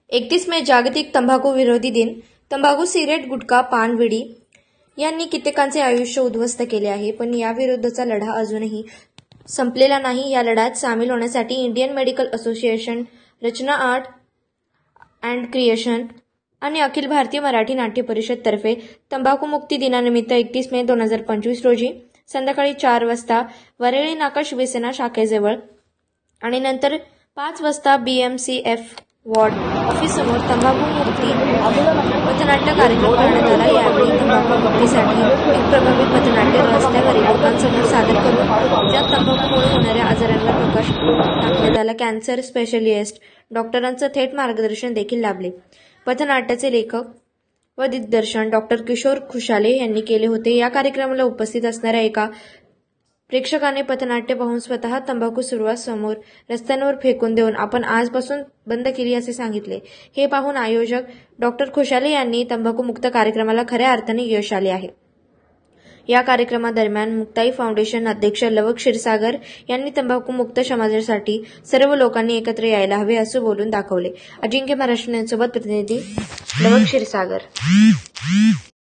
31 मे जागतिक तंबाखू विरोधी दिन। तंबाखू, सिगारेट, गुटखा, पान, विडी यांनी कित्येकांचे आयुष्य उद्ध्वस्त केले आहे, पण याविरुद्धचा लढा अजूनही संपलेला नाही। या लढ्यात सामील होण्यासाठी Indian medical association, Rachana art and creation आणि अखिल भारतीय मराठी नाट्य परिषद तर्फे तंबाखू मुक्ती दिनानिमित्त 31 मे 2025 रोजी संध्याकाळी 4 वाजता वरेळी नाका शिवसेना शाखेजवळ आणि नंतर 5 वाजता BMCF वॉर्ड ऑफिससमोर तंबाखू मुक्ती पथनाट्य कार्यक्रम करण्यात आला। यावेळी तंबाखू मुक्तीसाठी एक प्रभावी पथनाट्य रस्त्यावरील लोकांसमोर सादर करून ज्यात तंबाखूमुळे होणाऱ्या आजारांवर प्रकाश टाकण्यात आला। कॅन्सर स्पेशलिस्ट डॉक्टरांचं थेट मार्गदर्शन देखील लाभले। पथनाट्याचे लेखक व दिग्दर्शन डॉ. किशोर खुशाले यांनी केले होते। या कार्यक्रमाला उपस्थित असणाऱ्या एका प्रेक्षकाने पथनाट्य पाहून स्वतः तंबाखू सुरुवात समोर रस्त्यांवर फेकून देऊन आपण आजपासून बंद केली असे सांगितले। हे पाहून आयोजक डॉ. खुशाले यांनी तंबाखू मुक्त कार्यक्रमाला खऱ्या अर्थाने यश आले आहे। या कार्यक्रमादरम्यान मुक्ताई फाउंडेशन अध्यक्ष लवक क्षीरसागर यांनी तंबाखू मुक्त समाजासाठी सर्व लोकांनी एकत्र यायला हवे असे बोलून दाखवले। अजिंक्य महाराष्ट्र न्यूजसोबत प्रतिनिधी लवक क्षीरसागर।